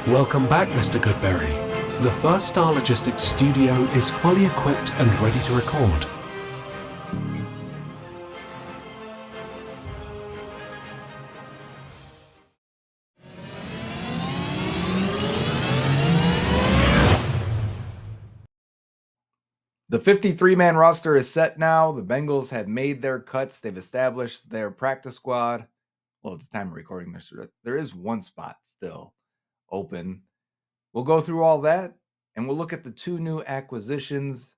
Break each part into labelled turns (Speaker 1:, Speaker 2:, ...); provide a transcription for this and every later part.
Speaker 1: Welcome back, Mr. Goodberry. The First Star Logistics studio is fully equipped and ready to record.
Speaker 2: The 53-man roster is set now. The Bengals have made their cuts. They've established their practice squad. Well, at the time of recording this, there is one spot still open. We'll go through all that, and we'll look at the two new acquisitions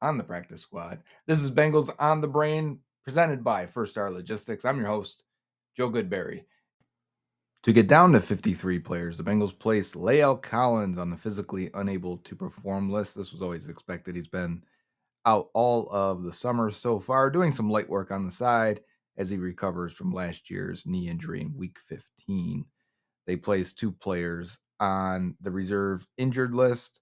Speaker 2: on the practice squad. This is Bengals on the Brain, presented by First Star Logistics. I'm your host, Joe Goodberry. To get down to 53 players, the Bengals placed La'el Collins on the physically unable to perform list. This was always expected. He's been out all of the summer so far, doing some light work on the side as he recovers from last year's knee injury in week 15. They placed two players on the reserve injured list,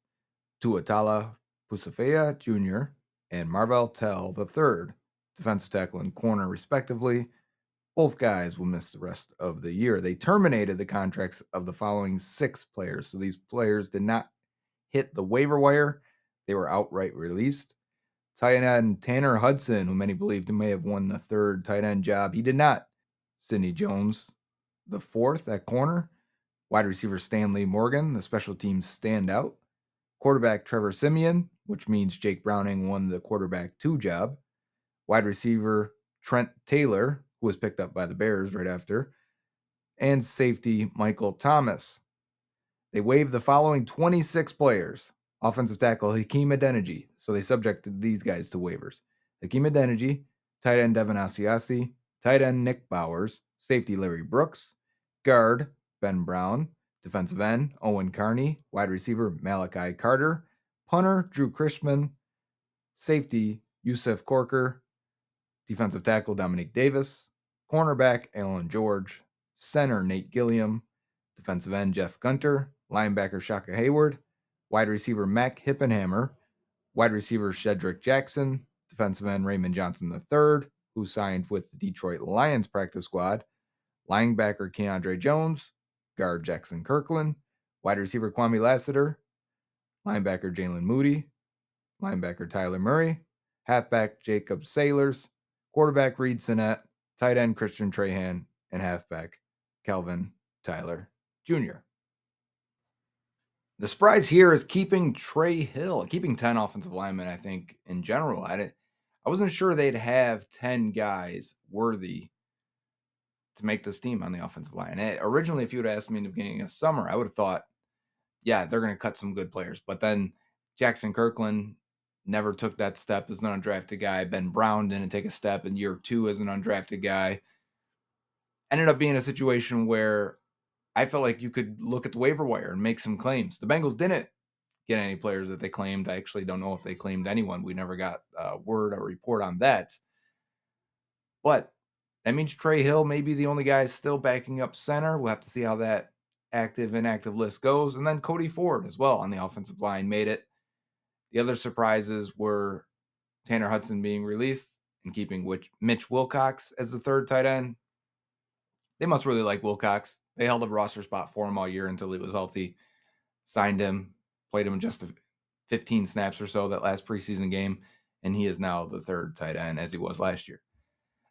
Speaker 2: Tuatala Pusafea Jr. and Marvell Tell III, defensive tackle and corner respectively. Both guys will miss the rest of the year. They terminated the contracts of the following 6 players. So these players did not hit the waiver wire. They were outright released. Tight end Tanner Hudson, who many believed may have won the third tight end job. He did not. Sidney Jones, the fourth at corner. Wide receiver Stanley Morgan, the special teams standout. Quarterback Trevor Siemian, which means Jake Browning won the quarterback 2 job. Wide receiver Trent Taylor, who was picked up by the Bears right after. And safety Michael Thomas. They waived the following 26 players. Offensive tackle Hakeem Adeniji. So they subjected these guys to waivers. Hakeem Adeniji, tight end Devin Asiasi, tight end Nick Bowers, safety Larry Brooks, guard Ben Brown, defensive end Owen Carney, wide receiver Malachi Carter, punter Drew Chrisman, safety Yusuf Corker, defensive tackle Dominique Davis, cornerback Alan George, center Nate Gilliam, defensive end Jeff Gunter, linebacker Shaka Hayward, wide receiver Mac Hippenhammer, wide receiver Shedrick Jackson, defensive end Raymond Johnson III, who signed with the Detroit Lions practice squad, linebacker Keandre Jones, guard Jackson Kirkland, wide receiver Kwame Lassiter, linebacker Jalen Moody, linebacker Tyler Murray, halfback Jacob Sailors, quarterback Reed Sinnett, tight end Christian Trahan, and halfback Calvin Tyler Jr. The surprise here is keeping Trey Hill, keeping 10 offensive linemen, I think, in general. I wasn't sure they'd have 10 guys worthy to make this team on the offensive line. Originally, if you would have asked me in the beginning of summer, I would have thought, yeah, they're going to cut some good players. But then Jackson Kirkland never took that step as an undrafted guy. Ben Brown didn't take a step in year 2 as an undrafted guy. Ended up being a situation where I felt like you could look at the waiver wire and make some claims. The Bengals didn't get any players that they claimed. I actually don't know if they claimed anyone. We never got a word or report on that. But that means Trey Hill may be the only guy still backing up center. We'll have to see how that active-inactive list goes. And then Cody Ford as well on the offensive line made it. The other surprises were Tanner Hudson being released and keeping Mitch Wilcox as the third tight end. They must really like Wilcox. They held a roster spot for him all year until he was healthy. Signed him, played him just 15 snaps or so that last preseason game, and he is now the third tight end as he was last year.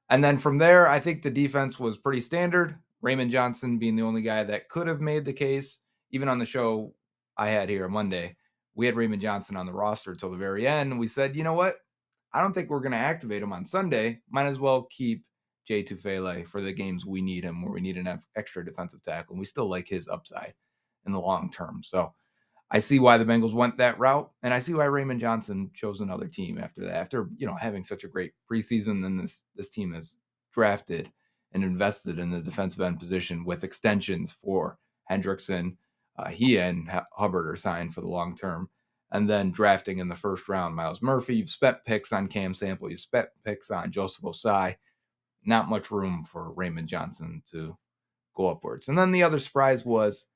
Speaker 2: And then from there, I think the defense was pretty standard. Raymond Johnson being the only guy that could have made the case. Even on the show I had here on Monday, we had Raymond Johnson on the roster till the very end. And we said, you know what? I don't think we're going to activate him on Sunday. Might as well keep Jay Tufele for the games we need him, where we need an extra defensive tackle. And we still like his upside in the long term. So I see why the Bengals went that route, and I see why Raymond Johnson chose another team after that. After having such a great preseason, then this team has drafted and invested in the defensive end position with extensions for Hendrickson. He and Hubbard are signed for the long term, and then drafting in the first round Miles Murphy. You've spent picks on Cam Sample. You've spent picks on Joseph Osai. Not much room for Raymond Johnson to go upwards. And then the other surprise was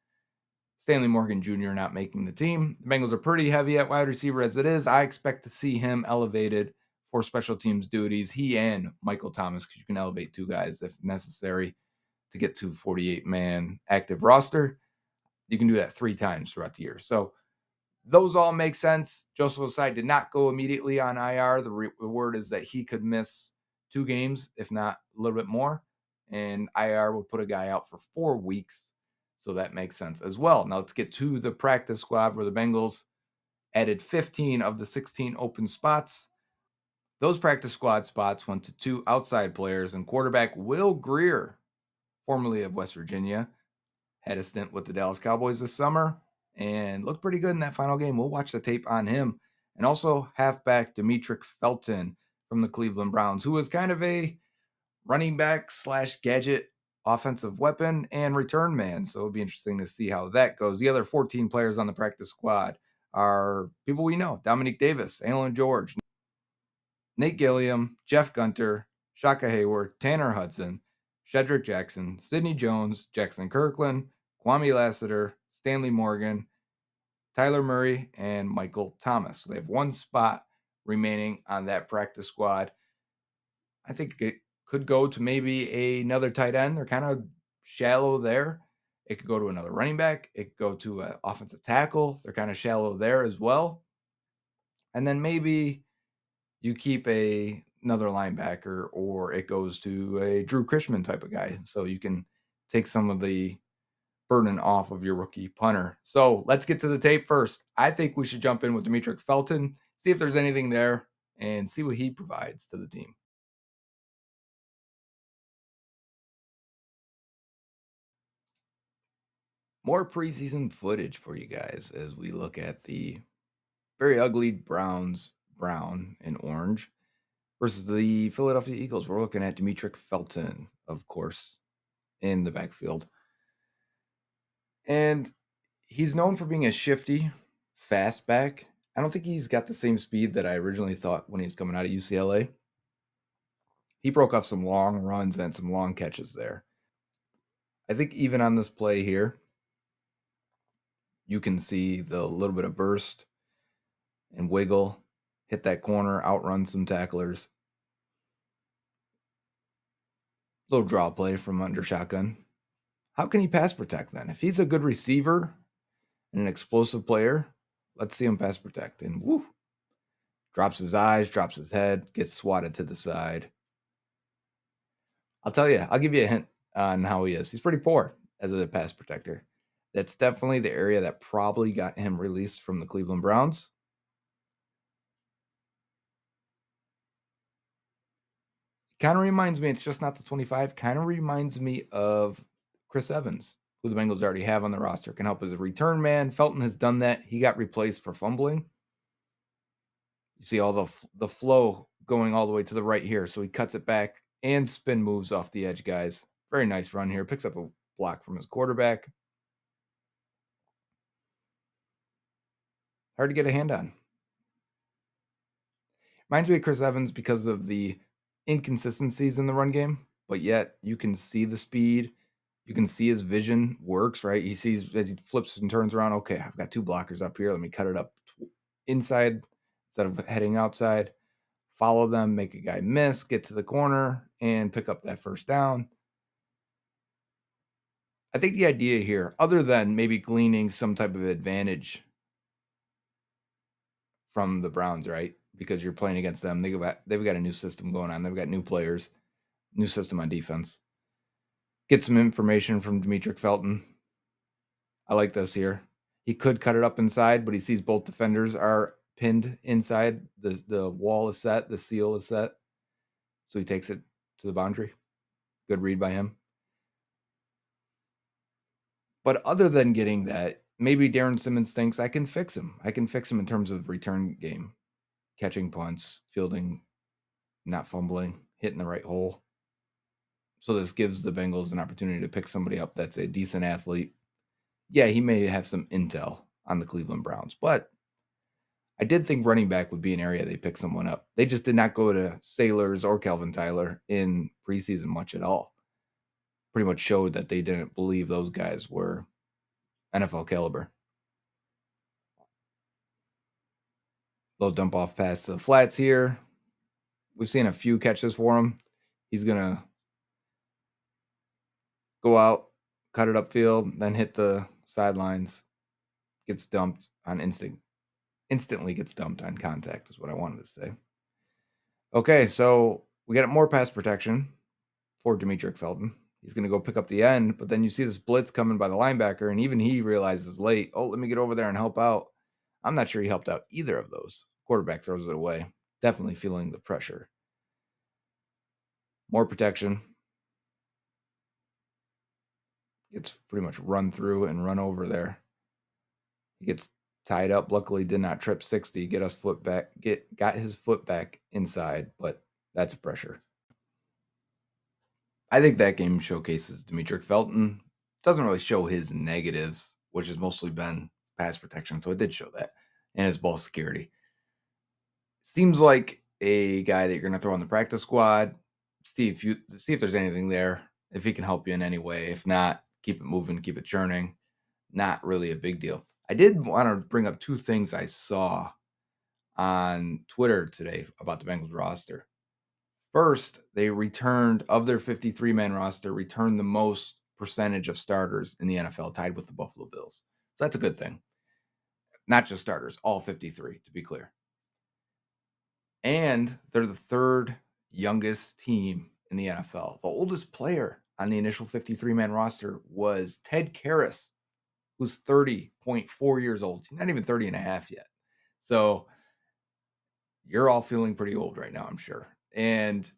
Speaker 2: Stanley Morgan Jr. not making the team. The Bengals are pretty heavy at wide receiver as it is. I expect to see him elevated for special teams duties. He and Michael Thomas, because you can elevate 2 guys if necessary to get to 48-man active roster. You can do that 3 times throughout the year. So those all make sense. Joseph Osai did not go immediately on IR. The word is that he could miss 2 games, if not a little bit more. And IR would put a guy out for 4 weeks. So that makes sense as well. Now let's get to the practice squad where the Bengals added 15 of the 16 open spots. Those practice squad spots went to 2 outside players, and quarterback Will Grier, formerly of West Virginia, had a stint with the Dallas Cowboys this summer and looked pretty good in that final game. We'll watch the tape on him. And also halfback Demetric Felton from the Cleveland Browns, who was kind of a running back / gadget offensive weapon and return man. So it'll be interesting to see how that goes. The other 14 players on the practice squad are people we know: Dominique Davis, Alan George, Nate Gilliam, Jeff Gunter, Shaka Hayward, Tanner Hudson, Shedrick Jackson, Sidney Jones, Jackson Kirkland, Kwame Lassiter, Stanley Morgan, Tyler Murray, and Michael Thomas. So they have 1 spot remaining on that practice squad. I think it could go to maybe another tight end. They're kind of shallow there. It could go to another running back. It could go to an offensive tackle. They're kind of shallow there as well. And then maybe you keep another linebacker, or it goes to a Drew Chrisman type of guy. So you can take some of the burden off of your rookie punter. So let's get to the tape first. I think we should jump in with Demetric Felton, see if there's anything there, and see what he provides to the team. More preseason footage for you guys as we look at the very ugly Browns, brown and orange, versus the Philadelphia Eagles. We're looking at Demetric Felton, of course, in the backfield. And he's known for being a shifty, fast back. I don't think he's got the same speed that I originally thought when he was coming out of UCLA. He broke off some long runs and some long catches there. I think even on this play here, you can see the little bit of burst and wiggle, hit that corner, outrun some tacklers. Little draw play from under shotgun. How can he pass protect then? If he's a good receiver and an explosive player, let's see him pass protect. And woo, drops his eyes, drops his head, gets swatted to the side. I'll tell you, I'll give you a hint on how he is. He's pretty poor as a pass protector. That's definitely the area that probably got him released from the Cleveland Browns. Kind of reminds me, it's just not the 25, kind of reminds me of Chris Evans, who the Bengals already have on the roster, can help as a return man. Felton has done that. He got replaced for fumbling. You see all the flow going all the way to the right here. So he cuts it back and spin moves off the edge, guys. Very nice run here. Picks up a block from his quarterback. Hard to get a hand on. Reminds me of Chris Evans because of the inconsistencies in the run game, but yet you can see the speed. You can see his vision works, right? He sees as he flips and turns around, okay, I've got 2 blockers up here. Let me cut it up inside instead of heading outside. Follow them, make a guy miss, get to the corner, and pick up that first down. I think the idea here, other than maybe gleaning some type of advantage from the Browns, right? Because you're playing against them. They've got a new system going on. They've got new players, new system on defense. Get some information from Demetric Felton. I like this here. He could cut it up inside, but he sees both defenders are pinned inside. The wall is set. The seal is set. So he takes it to the boundary. Good read by him. But other than getting that, maybe Darren Simmons thinks I can fix him. I can fix him in terms of return game. Catching punts, fielding, not fumbling, hitting the right hole. So this gives the Bengals an opportunity to pick somebody up that's a decent athlete. Yeah, he may have some intel on the Cleveland Browns, but I did think running back would be an area they pick someone up. They just did not go to Sailors or Calvin Tyler in preseason much at all. Pretty much showed that they didn't believe those guys were NFL caliber. Little dump off pass to the flats here. We've seen a few catches for him. He's going to go out, cut it upfield, then hit the sidelines, gets dumped on instantly gets dumped on contact is what I wanted to say. Okay, so we got more pass protection for Demetric Felton. He's going to go pick up the end, but then you see this blitz coming by the linebacker, and even he realizes late, oh, let me get over there and help out. I'm not sure he helped out either of those. Quarterback throws it away. Definitely feeling the pressure. More protection. Gets pretty much run through and run over there. He gets tied up. Luckily, did not trip 60. Got his foot back inside, but that's a pressure. I think that game showcases Demetric Felton. Doesn't really show his negatives, which has mostly been pass protection. So it did show that, and his ball security. Seems like a guy that you're going to throw on the practice squad. See if there's anything there. If he can help you in any way. If not, keep it moving, keep it churning. Not really a big deal. I did want to bring up two things I saw on Twitter today about the Bengals roster. First, they returned, of their 53-man roster, returned the most percentage of starters in the NFL, tied with the Buffalo Bills. So that's a good thing. Not just starters, all 53, to be clear. And they're the third youngest team in the NFL. The oldest player on the initial 53-man roster was Ted Karras, who's 30.4 years old. He's not even 30 and a half yet. So you're all feeling pretty old right now, I'm sure. And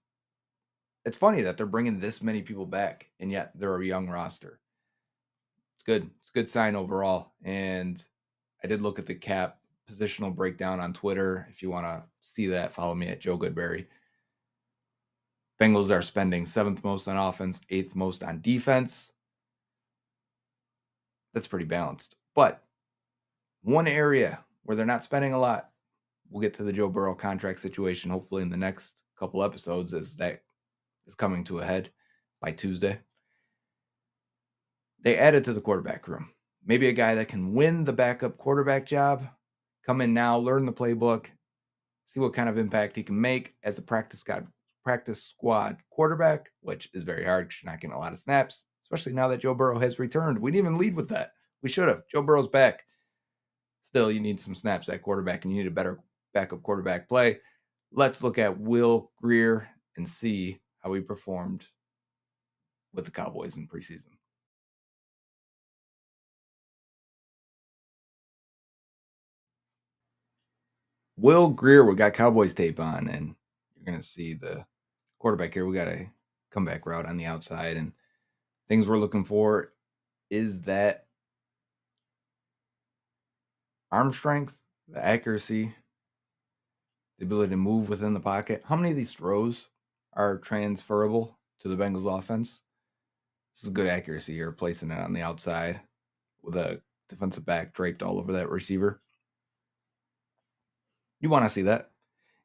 Speaker 2: it's funny that they're bringing this many people back, and yet they're a young roster. It's good. It's a good sign overall. And I did look at the cap positional breakdown on Twitter. If you want to see that, follow me at Joe Goodberry. Bengals are spending 7th most on offense, 8th most on defense. That's pretty balanced. But one area where they're not spending a lot, we'll get to the Joe Burrow contract situation hopefully in the next couple episodes, as that is coming to a head by Tuesday. They added to the quarterback room. Maybe a guy that can win the backup quarterback job, come in now, learn the playbook, see what kind of impact he can make as a practice squad quarterback, which is very hard because you're not getting a lot of snaps, especially now that Joe Burrow has returned. We didn't even lead with that. We should have. Joe Burrow's back. Still, you need some snaps at quarterback, and you need a better backup quarterback play. Let's look at Will Grier and see how he performed with the Cowboys in preseason. Will Grier, we got Cowboys tape on, and you're going to see the quarterback here. We got a comeback route on the outside, and things we're looking for is that arm strength, the accuracy, the ability to move within the pocket. How many of these throws are transferable to the Bengals offense? This is good accuracy here, placing it on the outside with a defensive back draped all over that receiver. You want to see that.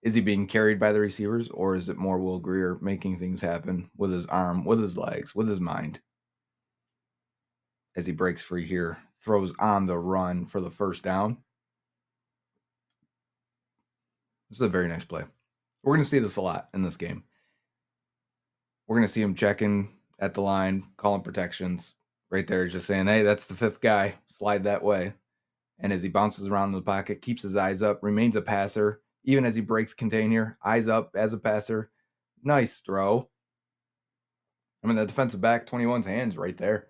Speaker 2: Is he being carried by the receivers, or is it more Will Grier making things happen with his arm, with his legs, with his mind? As he breaks free here, throws on the run for the first down. This is a very nice play. We're going to see this a lot in this game. We're going to see him checking at the line, calling protections. Right there, just saying, hey, that's the 5th guy. Slide that way. And as he bounces around in the pocket, keeps his eyes up, remains a passer. Even as he breaks contain here, eyes up as a passer. Nice throw. I mean, the defensive back, 21's hands right there.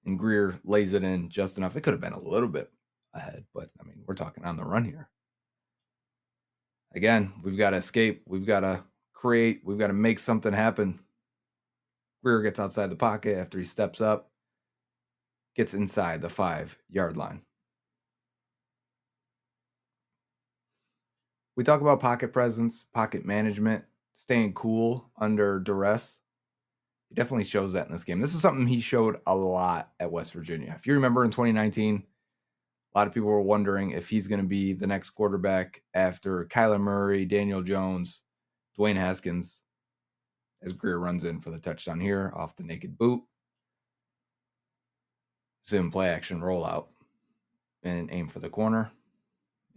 Speaker 2: And Grier lays it in just enough. It could have been a little bit ahead, but, I mean, we're talking on the run here. Again, we've got to escape. We've got to create. We've got to make something happen. Grier gets outside the pocket after he steps up. Gets inside the 5-yard line. We talk about pocket presence, pocket management, staying cool under duress. He definitely shows that in this game. This is something he showed a lot at West Virginia. If you remember in 2019, a lot of people were wondering if he's going to be the next quarterback after Kyler Murray, Daniel Jones, Dwayne Haskins, as Grier runs in for the touchdown here off the naked boot. Sim play action rollout and aim for the corner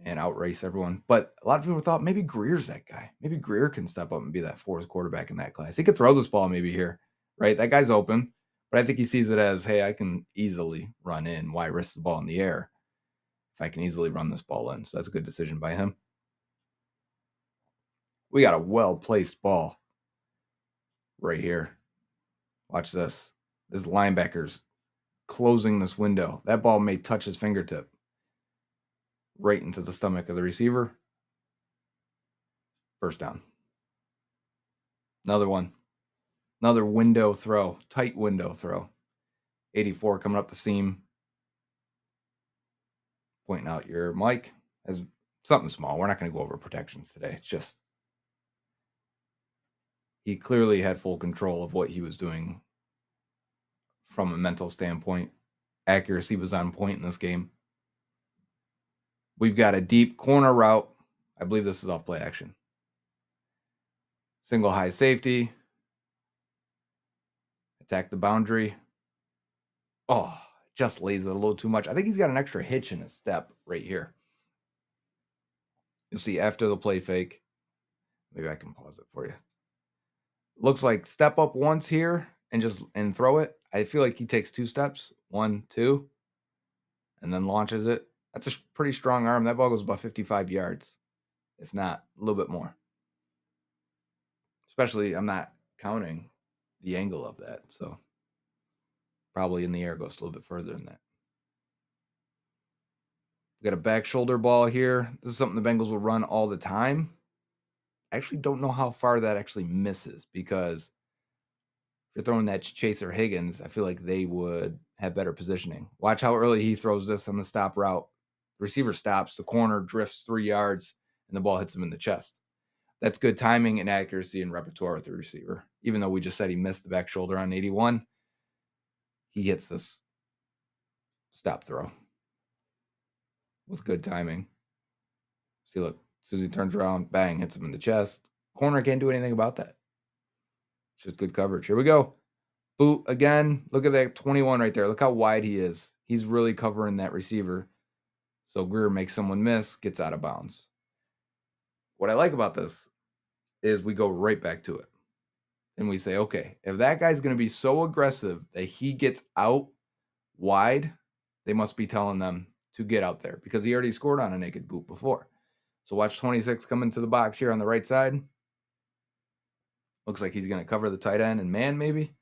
Speaker 2: and outrace everyone. But a lot of people thought maybe Grier's that guy. Maybe Grier can step up and be that 4th quarterback in that class. He could throw this ball maybe here, right? That guy's open. But I think he sees it as, hey, I can easily run in. Why risk the ball in the air if I can easily run this ball in? So that's a good decision by him. We got a well-placed ball right here. Watch this. This linebacker's closing this window. That ball may touch his fingertip right into the stomach of the receiver. First down. Another one. Another window throw. Tight window throw. 84 coming up the seam. Pointing out your mic as something small. We're not going to go over protections today. It's just he clearly had full control of what he was doing from a mental standpoint. Accuracy was on point in this game. We've got a deep corner route. I believe this is off play action. Single high safety. Attack the boundary. Oh, just lays it a little too much. I think he's got an extra hitch in his step right here. You'll see after the play fake. Maybe I can pause it for you. Looks like step up once here and throw it. I feel like he takes 2 steps. 1, 2. And then launches it. That's a pretty strong arm. That ball goes about 55 yards. If not, a little bit more. Especially, I'm not counting the angle of that. So probably in the air goes a little bit further than that. We got a back shoulder ball here. This is something the Bengals will run all the time. I actually don't know how far that actually misses because if you're throwing that Chaser Higgins, I feel like they would have better positioning. Watch how early he throws this on the stop route. The receiver stops, the corner drifts 3 yards, and the ball hits him in the chest. That's good timing and accuracy and repertoire with the receiver. Even though we just said he missed the back shoulder on 81, he hits this stop throw with good timing. See, look, as soon as he turns around, bang, hits him in the chest. Corner can't do anything about that. It's just good coverage. Here we go. Boot again. Look at that 21 right there. Look how wide he is. He's really covering that receiver. So Grier makes someone miss, gets out of bounds. What I like about this is we go right back to it. And we say, okay, if that guy's going to be so aggressive that he gets out wide, they must be telling them to get out there because he already scored on a naked boot before. So watch 26 come into the box here on the right side. Looks like he's going to cover the tight end and man maybe.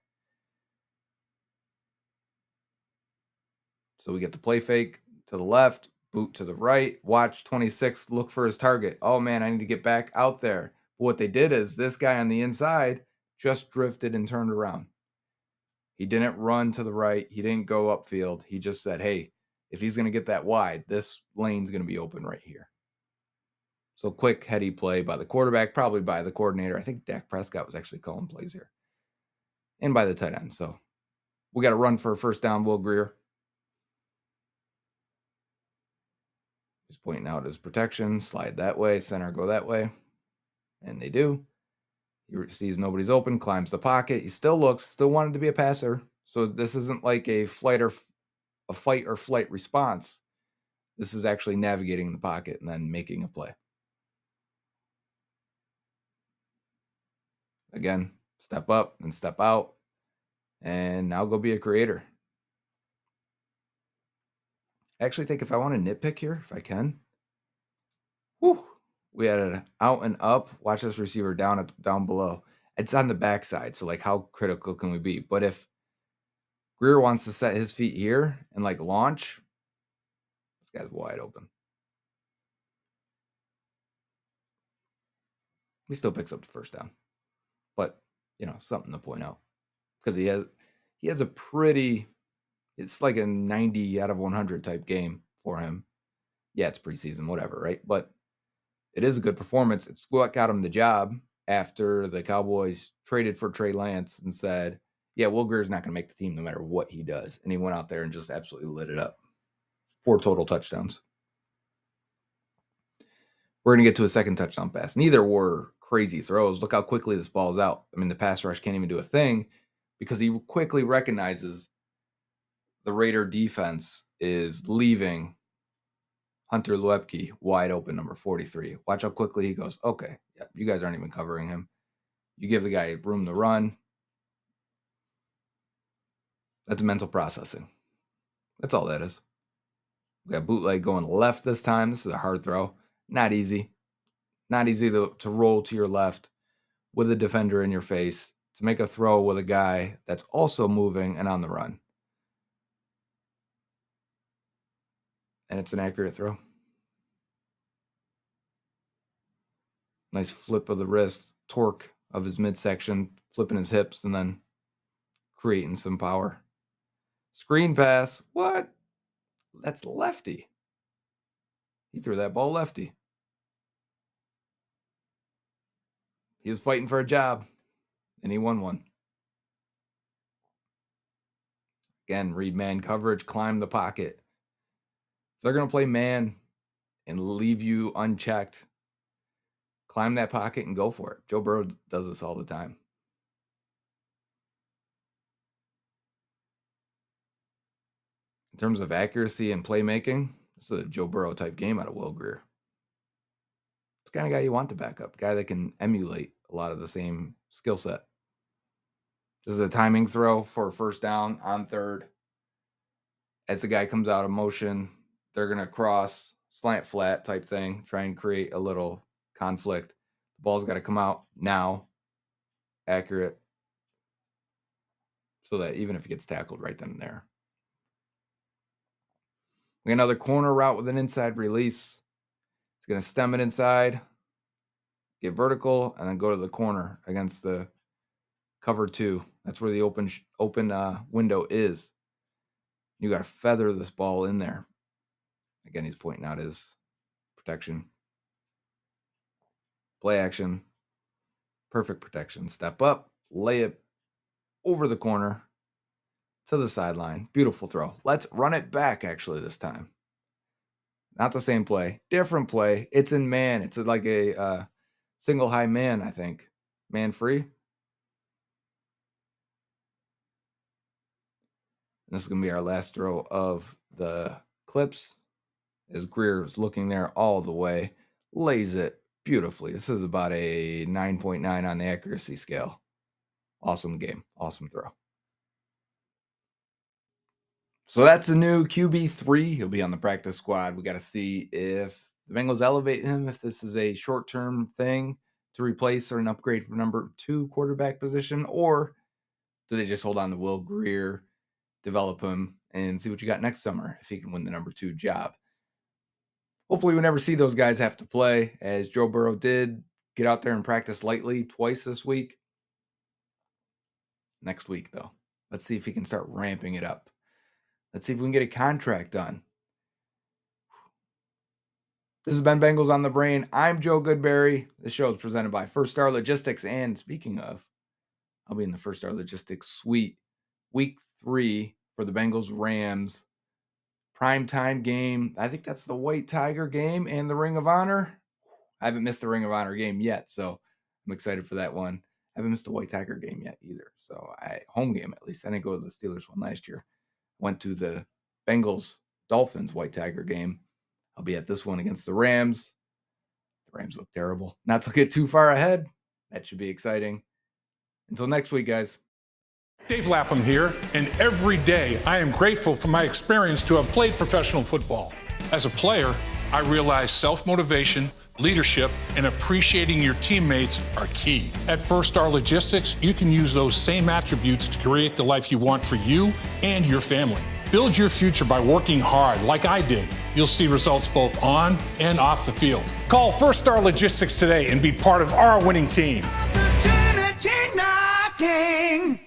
Speaker 2: So we get the play fake to the left, boot to the right. Watch 26 look for his target. Oh, man, I need to get back out there. But what they did is this guy on the inside just drifted and turned around. He didn't run to the right. He didn't go upfield. He just said, hey, if he's going to get that wide, this lane's going to be open right here. So quick, heady play by the quarterback, probably by the coordinator. I think Dak Prescott was actually calling plays here. And by the tight end. So we got to run for a first down, Will Grier. He's pointing out his protection. Slide that way. Center go that way. And they do. He sees nobody's open, climbs the pocket. He still looks, still wanted to be a passer. So this isn't like a fight or flight response. This is actually navigating the pocket and then making a play. Again, step up and step out. And now go be a creator. I actually think if I want to nitpick here, if I can. Whew, we had an out and up. Watch this receiver down below. It's on the backside, so like how critical can we be? But if Grier wants to set his feet here and like launch, this guy's wide open. He still picks up the first down. But, something to point out. Because he has a pretty, it's like a 90 out of 100 type game for him. Yeah, it's preseason, whatever, right? But it is a good performance. It's what got him the job after the Cowboys traded for Trey Lance and said, yeah, Will Grier's not going to make the team no matter what he does. And he went out there and just absolutely lit it up. 4 total touchdowns. We're going to get to a second touchdown pass. Neither were crazy throws. Look how quickly this ball's out. I mean, the pass rush can't even do a thing because he quickly recognizes the Raider defense is leaving Hunter Luepke wide open, number 43. Watch how quickly he goes, okay, yeah, you guys aren't even covering him. You give the guy room to run. That's mental processing. That's all that is. We got bootleg going left this time. This is a hard throw. Not easy. Not easy to roll to your left with a defender in your face to make a throw with a guy that's also moving and on the run. And it's an accurate throw. Nice flip of the wrist, torque of his midsection, flipping his hips, and then creating some power. Screen pass. What? That's lefty. He threw that ball lefty. He was fighting for a job, and he won one. Again, read man coverage, climb the pocket. If they're going to play man and leave you unchecked, climb that pocket and go for it. Joe Burrow does this all the time. In terms of accuracy and playmaking, this is a Joe Burrow type game out of Will Grier. It's the kind of guy you want to back up, guy that can emulate a lot of the same skill set. This is a timing throw for a first down on third. As the guy comes out of motion, they're going to cross, slant flat type thing, try and create a little conflict. The ball's got to come out now, accurate, so that even if he gets tackled right then and there. We got another corner route with an inside release. It's going to stem it inside, get vertical, and then go to the corner against the cover two. That's where the open window is. You got to feather this ball in there. Again, he's pointing out his protection. Play action. Perfect protection. Step up, lay it over the corner to the sideline. Beautiful throw. Let's run it back, actually, this time. Not the same play. Different play. It's in man. It's like a single high man, I think. Man free. And this is going to be our last throw of the clips. As Grier is looking there all the way. Lays it beautifully. This is about a 9.9 on the accuracy scale. Awesome game. Awesome throw. So that's a new QB3. He'll be on the practice squad. We got to see if the Bengals elevate him, if this is a short-term thing to replace or an upgrade for number 2 quarterback position, or do they just hold on to Will Grier, develop him, and see what you got next summer if he can win the number 2 job. Hopefully we never see those guys have to play, as Joe Burrow did get out there and practice lightly twice this week. Next week, though, let's see if he can start ramping it up. Let's see if we can get a contract done. This has been Bengals on the Brain. I'm Joe Goodberry. This show is presented by First Star Logistics. And speaking of, I'll be in the First Star Logistics suite. Week 3 for the Bengals-Rams. Primetime game. I think that's the White Tiger game and the Ring of Honor. I haven't missed the Ring of Honor game yet, so I'm excited for that one. I haven't missed the White Tiger game yet either. So home game at least. I didn't go to the Steelers one last year. Went to the Bengals-Dolphins White Tiger game. I'll be at this one against the Rams. The Rams look terrible. Not to get too far ahead. That should be exciting. Until next week, guys.
Speaker 3: Dave Lapham here, and every day I am grateful for my experience to have played professional football. As a player, I realize self-motivation, leadership, and appreciating your teammates are key. At First Star Logistics, you can use those same attributes to create the life you want for you and your family. Build your future by working hard like I did. You'll see results both on and off the field. Call First Star Logistics today and be part of our winning team.
Speaker 4: Opportunity knocking.